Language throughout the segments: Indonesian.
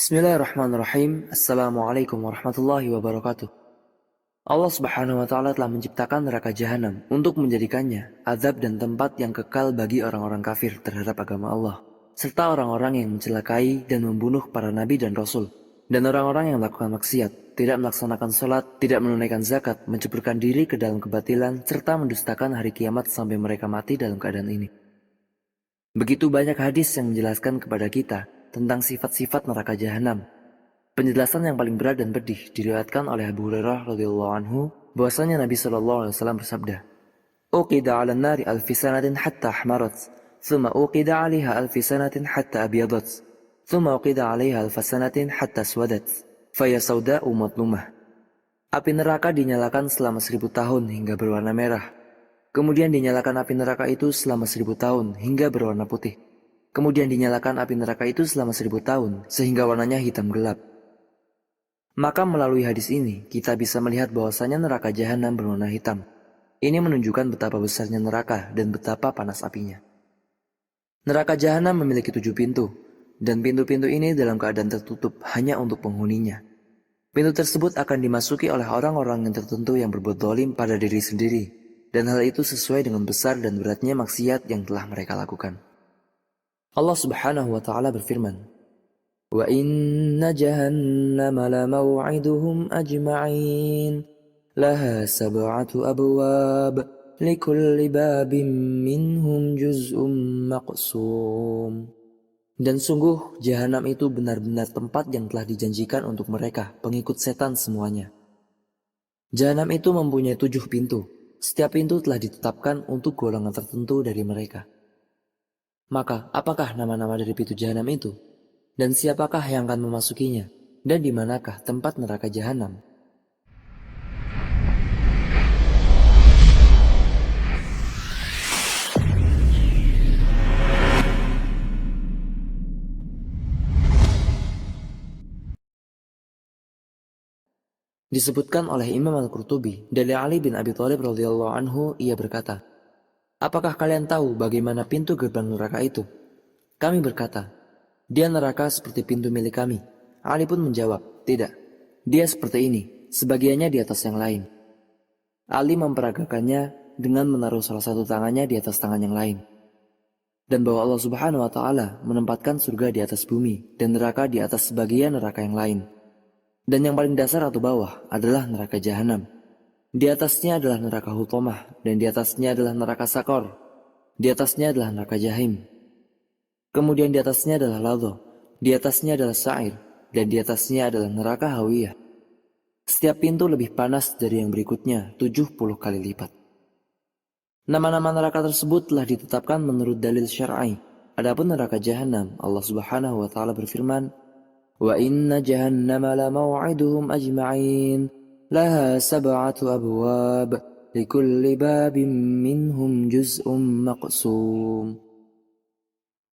Bismillahirrahmanirrahim. Assalamualaikum warahmatullahi wabarakatuh. Allah Subhanahu wa taala telah menciptakan neraka jahanam untuk menjadikannya azab dan tempat yang kekal bagi orang-orang kafir terhadap agama Allah, serta orang-orang yang mencelakai dan membunuh para nabi dan rasul, dan orang-orang yang melakukan maksiat, tidak melaksanakan sholat, tidak menunaikan zakat, menceburkan diri ke dalam kebatilan, serta mendustakan hari kiamat sampai mereka mati dalam keadaan ini. Begitu banyak hadis yang menjelaskan kepada kita tentang sifat-sifat neraka jahanam. Penjelasan yang paling berat dan pedih diriwayatkan oleh Abu Hurairah radhiyallahu anhu bahwasanya Nabi sallallahu alaihi wasallam bersabda, "Uqida 'alan nari alfi sanatin hatta ahmarat, thumma uqida 'alaiha alfi sanatin hatta abyadat, thumma uqida 'alaiha alfa sanatin hatta swadat, faya sauda'u matlumah." Api neraka dinyalakan selama 1000 tahun hingga berwarna merah. Kemudian dinyalakan api neraka itu selama 1000 tahun hingga berwarna putih. Kemudian dinyalakan api neraka itu selama 1000 tahun sehingga warnanya hitam gelap. Maka melalui hadis ini kita bisa melihat bahwasanya neraka jahanam berwarna hitam. Ini menunjukkan betapa besarnya neraka dan betapa panas apinya. Neraka jahanam memiliki 7 pintu, dan pintu-pintu ini dalam keadaan tertutup hanya untuk penghuninya. Pintu tersebut akan dimasuki oleh orang-orang yang tertentu yang berbuat zalim pada diri sendiri. Dan hal itu sesuai dengan besar dan beratnya maksiat yang telah mereka lakukan. Allah Subhanahu wa taala berfirman, "Wa inna jahannama lamaw'iduhum ajma'in, laha sab'atu abwab, likulli babin minhum juz'um maqsum." Dan sungguh jahanam itu benar-benar tempat yang telah dijanjikan untuk mereka, pengikut setan semuanya. Jahanam itu mempunyai 7 pintu. Setiap pintu telah ditetapkan untuk golongan tertentu dari mereka. Maka, apakah nama-nama dari pintu jahanam itu? Dan siapakah yang akan memasukinya? Dan di manakah tempat neraka jahanam? Disebutkan oleh Imam Al-Qurtubi dari Ali bin Abi Thalib radhiyallahu anhu, ia berkata, "Apakah kalian tahu bagaimana pintu gerbang neraka itu?" Kami berkata, "Dia neraka seperti pintu milik kami." Ali pun menjawab, "Tidak, dia seperti ini, sebagiannya di atas yang lain." Ali memperagakannya dengan menaruh salah satu tangannya di atas tangan yang lain. Dan bahwa Allah Subhanahu wa taala menempatkan surga di atas bumi dan neraka di atas sebagian neraka yang lain. Dan yang paling dasar atau bawah adalah neraka jahanam. Di atasnya adalah neraka hutomah, dan di atasnya adalah neraka sakor. Di atasnya adalah neraka jahim. Kemudian di atasnya adalah ladho, di atasnya adalah sa'ir, dan di atasnya adalah neraka hawiyah. Setiap pintu lebih panas dari yang berikutnya 70 kali lipat. Nama-nama neraka tersebut telah ditetapkan menurut dalil syar'i. Adapun neraka jahanam, Allah Subhanahu wa taala berfirman, "Wa inna jahannama lamaw'iduhum ajma'in, laha sab'atu abwab, likulli babin minhum juz'um maqsum."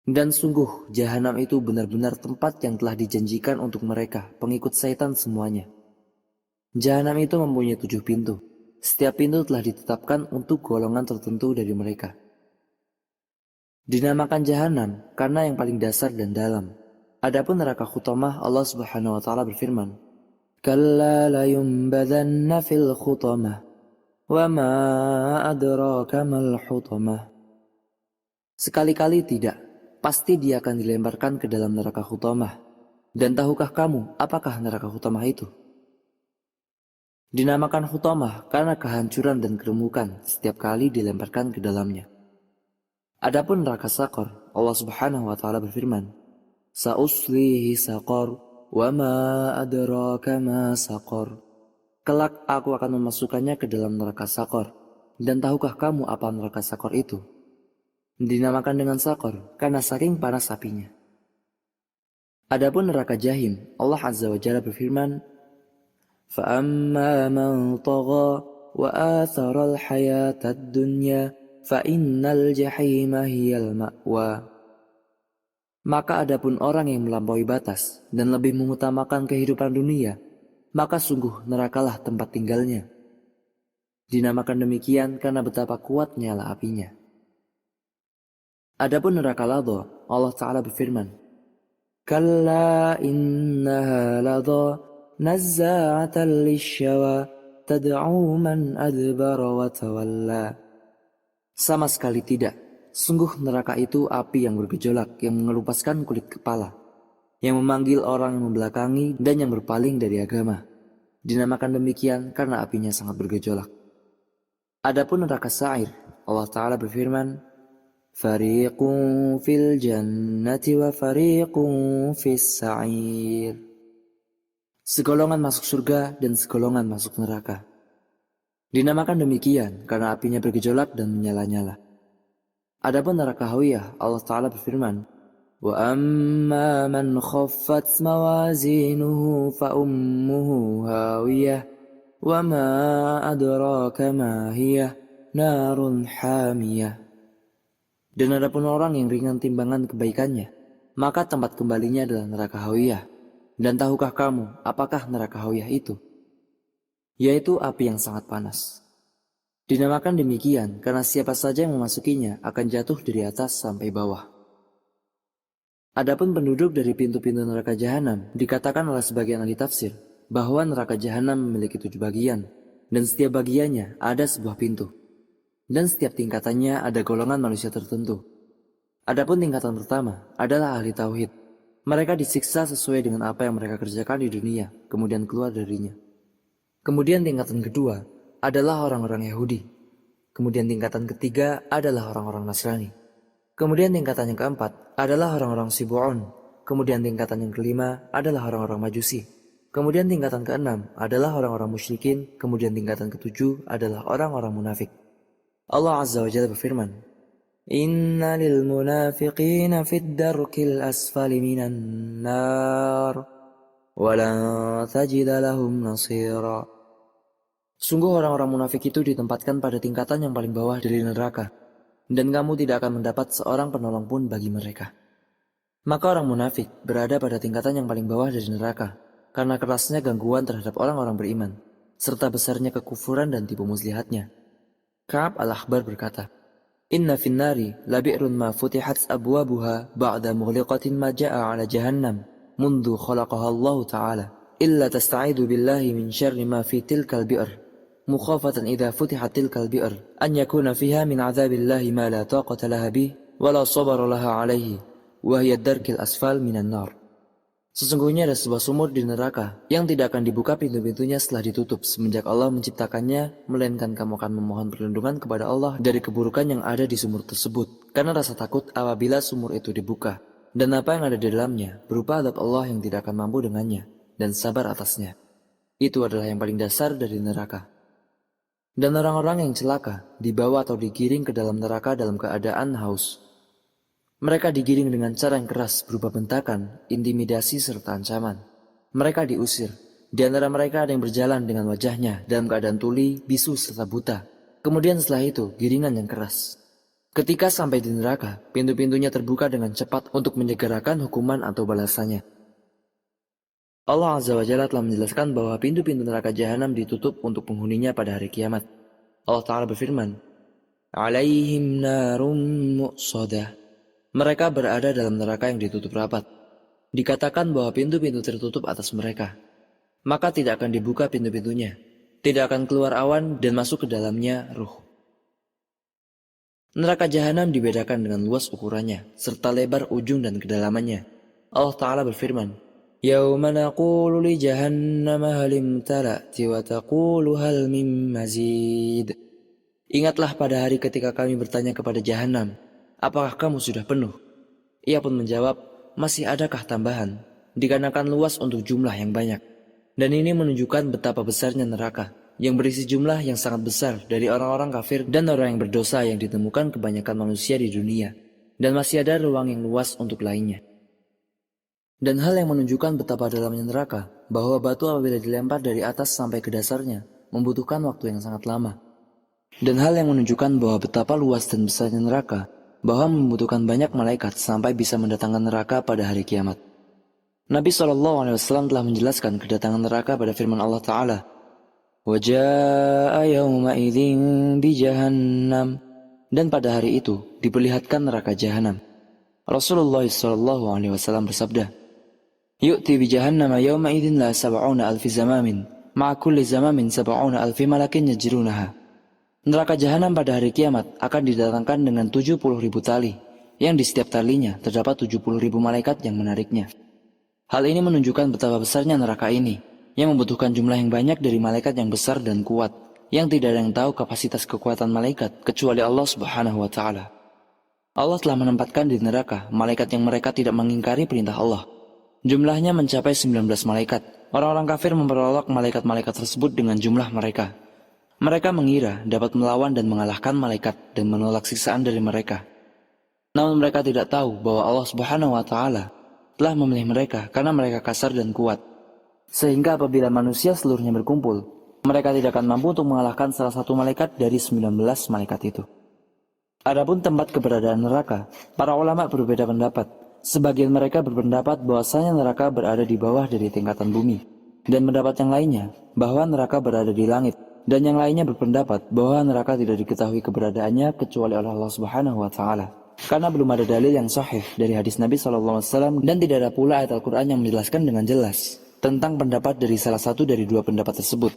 Dan sungguh jahanam itu benar-benar tempat yang telah dijanjikan untuk mereka, pengikut syaitan semuanya. Jahanam itu mempunyai 7 pintu. Setiap pintu telah ditetapkan untuk golongan tertentu dari mereka. Dinamakan jahanam karena yang paling dasar dan dalam. Adapun neraka khutamah, Allah Subhanahu wa taala berfirman, "Kalla layumbadhanna fil khutamah, wa ma adraka mal khutamah." Sekali-kali tidak, pasti dia akan dilemparkan ke dalam neraka khutamah. Dan tahukah kamu apakah neraka khutamah itu? Dinamakan khutamah karena kehancuran dan keremukan setiap kali dilemparkan ke dalamnya. Adapun neraka sakor, Allah Subhanahu wa taala berfirman, "Sa'uslihi saqar, wa ma adraka ma saqar." Kelak aku akan memasukkannya ke dalam neraka sakor. Dan tahukah kamu apa neraka sakor itu? Dinamakan dengan sakor karena saking panas apinya. Adapun neraka jahim, Allah Azza wa Jalla berfirman, "Fa'amma man tagha wa athara al-hayata ad-dunya fa innal jahima hiyal ma'wa." Maka adapun orang yang melampaui batas dan lebih mengutamakan kehidupan dunia, maka sungguh nerakalah tempat tinggalnya. Dinamakan demikian karena betapa kuat nyala apinya. Adapun neraka ladha, Allah Ta'ala berfirman, Kalla innaha ladha nazza'atan lisyawa tad'u man adbara wa tawalla. Sama sekali tidak. Sungguh neraka itu api yang bergejolak, yang mengelupaskan kulit kepala, yang memanggil orang yang membelakangi dan yang berpaling dari agama. Dinamakan demikian karena apinya sangat bergejolak. Adapun neraka sa'ir, Allah Ta'ala berfirman, Fariqun fil jannati wa fariqun fis sa'ir. Segolongan masuk surga dan segolongan masuk neraka. Dinamakan demikian karena apinya bergejolak dan menyala-nyala. Adapun neraka hawiyah, Allah Ta'ala berfirman, Wa amma man khaffat mawazinuhu fa ummuhu hawiyah wa ma adraka ma hiya narun hamiyah. Dan adapun orang yang ringan timbangan kebaikannya, maka tempat kembalinya adalah neraka hawiyah. Dan tahukah kamu apakah neraka hawiyah itu? Yaitu api yang sangat panas. Dinamakan demikian karena siapa saja yang memasukinya akan jatuh dari atas sampai bawah. Adapun penduduk dari pintu-pintu neraka jahanam dikatakan oleh sebagian ahli tafsir bahwa neraka jahanam memiliki 7 bagian dan setiap bagiannya ada sebuah pintu. Dan setiap tingkatannya ada golongan manusia tertentu. Adapun tingkatan pertama adalah ahli tauhid. Mereka disiksa sesuai dengan apa yang mereka kerjakan di dunia, kemudian keluar darinya. Kemudian tingkatan kedua adalah orang-orang Yahudi. Kemudian tingkatan ketiga adalah orang-orang Nasrani. Kemudian tingkatan yang keempat adalah orang-orang Sibu'un. Kemudian tingkatan yang kelima adalah orang-orang Majusi. Kemudian tingkatan keenam adalah orang-orang musyrikin. Kemudian tingkatan ketujuh adalah orang-orang munafik. Allah Azza wa Jalla berfirman, Inna lil munafiqina fid darkil asfali minan nar wa lan tajida lahum nasira. Sungguh orang-orang munafik itu ditempatkan pada tingkatan yang paling bawah dari neraka, dan kamu tidak akan mendapat seorang penolong pun bagi mereka. Maka orang munafik berada pada tingkatan yang paling bawah dari neraka, karena kerasnya gangguan terhadap orang-orang beriman, serta besarnya kekufuran dan tipu muslihatnya. Ka'ab al-Akhbar berkata, Inna finnari labi'run ma futihat abwabuha ba'da mughliqatin ma ja'a ala jahannam mundu khalaqaha Allah Ta'ala illa tasta'idu billahi min syarri ma fi tilkal bi'r mukhafatan idha futihat tilkal bi'r an yakuna fiha min azabillahi ma la taqata laha bih wa la sabara laha alaihi wa hiya darkil asfal minan nar. Sesungguhnya ada sebuah sumur di neraka yang tidak akan dibuka pintu-pintunya setelah ditutup semenjak Allah menciptakannya, melainkan kamu akan memohon perlindungan kepada Allah dari keburukan yang ada di sumur tersebut, karena rasa takut apabila sumur itu dibuka, dan apa yang ada di dalamnya berupa azab Allah yang tidak akan mampu dengannya, dan sabar atasnya. Itu adalah yang paling dasar dari neraka. Dan orang-orang yang celaka dibawa atau digiring ke dalam neraka dalam keadaan haus. Mereka digiring dengan cara yang keras berupa bentakan, intimidasi, serta ancaman. Mereka diusir. Di antara mereka ada yang berjalan dengan wajahnya dalam keadaan tuli, bisu, serta buta. Kemudian setelah itu, giringan yang keras. Ketika sampai di neraka, pintu-pintunya terbuka dengan cepat untuk menyegerakan hukuman atau balasannya. Allah Azza wa Jalla telah menjelaskan bahwa pintu-pintu neraka jahanam ditutup untuk penghuninya pada hari kiamat. Allah Ta'ala berfirman, Alaihim narum mu'sadah. Mereka berada dalam neraka yang ditutup rapat. Dikatakan bahwa pintu-pintu tertutup atas mereka. Maka tidak akan dibuka pintu-pintunya. Tidak akan keluar awan dan masuk ke dalamnya ruh. Neraka jahanam dibedakan dengan luas ukurannya, serta lebar ujung dan kedalamannya. Allah Ta'ala berfirman, Yawma naqulu li jahannama halim tala'ti wa taqulu hal mim mazid. Ingatlah pada hari ketika kami bertanya kepada jahanam, apakah kamu sudah penuh? Ia pun menjawab, masih adakah tambahan? Dikarenakan luas untuk jumlah yang banyak. Dan ini menunjukkan betapa besarnya neraka, yang berisi jumlah yang sangat besar dari orang-orang kafir dan orang yang berdosa yang ditemukan kebanyakan manusia di dunia. Dan masih ada ruang yang luas untuk lainnya. Dan hal yang menunjukkan betapa dalamnya neraka, bahwa batu apabila dilempar dari atas sampai ke dasarnya, membutuhkan waktu yang sangat lama. Dan hal yang menunjukkan bahwa betapa luas dan besarnya neraka, bahwa membutuhkan banyak malaikat sampai bisa mendatangkan neraka pada hari kiamat. Nabi SAW telah menjelaskan kedatangan neraka pada firman Allah Ta'ala, وَجَاءَ يَوْمَئِذٍ بِجَهَنَّمْ. Dan pada hari itu diperlihatkan neraka jahanam. Rasulullah SAW bersabda, Yu'ti bi jahannama yawma idzin la sab'una alfi zamamin, ma'a kulli zamamin sab'una alfi malakin yajrunaha. Neraka jahanam pada hari kiamat akan didatangkan dengan 70.000 tali, yang di setiap talinya terdapat 70.000 malaikat yang menariknya. Hal ini menunjukkan betapa besarnya neraka ini, yang membutuhkan jumlah yang banyak dari malaikat yang besar dan kuat, yang tidak ada yang tahu kapasitas kekuatan malaikat kecuali Allah Subhanahu wa Ta'ala. Allah telah menempatkan di neraka malaikat yang mereka tidak mengingkari perintah Allah. Jumlahnya mencapai 19 malaikat. Orang-orang kafir memperolok malaikat-malaikat tersebut dengan jumlah mereka. Mereka mengira dapat melawan dan mengalahkan malaikat dan menolak siksaan dari mereka. Namun mereka tidak tahu bahwa Allah Subhanahu wa Ta'ala telah memilih mereka karena mereka kasar dan kuat. Sehingga apabila manusia seluruhnya berkumpul, mereka tidak akan mampu untuk mengalahkan salah satu malaikat dari 19 malaikat itu. Adapun tempat keberadaan neraka, para ulama berbeda pendapat. Sebagian mereka berpendapat bahwasanya neraka berada di bawah dari tingkatan bumi. Dan pendapat yang lainnya, bahwa neraka berada di langit. Dan yang lainnya berpendapat bahwa neraka tidak diketahui keberadaannya kecuali oleh Allah Subhanahu wa Ta'ala. Karena belum ada dalil yang sahih dari hadis Nabi SAW dan tidak ada pula ayat Al-Quran yang menjelaskan dengan jelas tentang pendapat dari salah satu dari dua pendapat tersebut.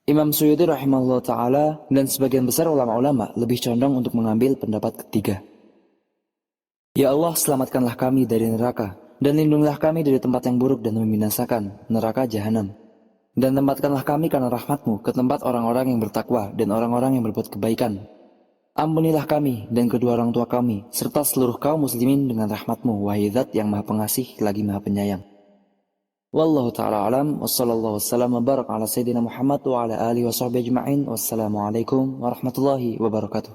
Imam Suyuti rahimahullah ta'ala dan sebagian besar ulama-ulama lebih condong untuk mengambil pendapat ketiga. Ya Allah, selamatkanlah kami dari neraka, dan lindungilah kami dari tempat yang buruk dan membinasakan, neraka jahanam. Dan tempatkanlah kami karena rahmat-Mu ke tempat orang-orang yang bertakwa dan orang-orang yang berbuat kebaikan. Ampunilah kami dan kedua orang tua kami, serta seluruh kaum muslimin dengan rahmat-Mu, wahai Zat yang maha pengasih lagi maha penyayang. Wallahu ta'ala alam, wassallallahu wassalam wa barak ala sayyidina Muhammad wa ala alihi wa sahbihi ajma'in, wassalamualaikum warahmatullahi wabarakatuh.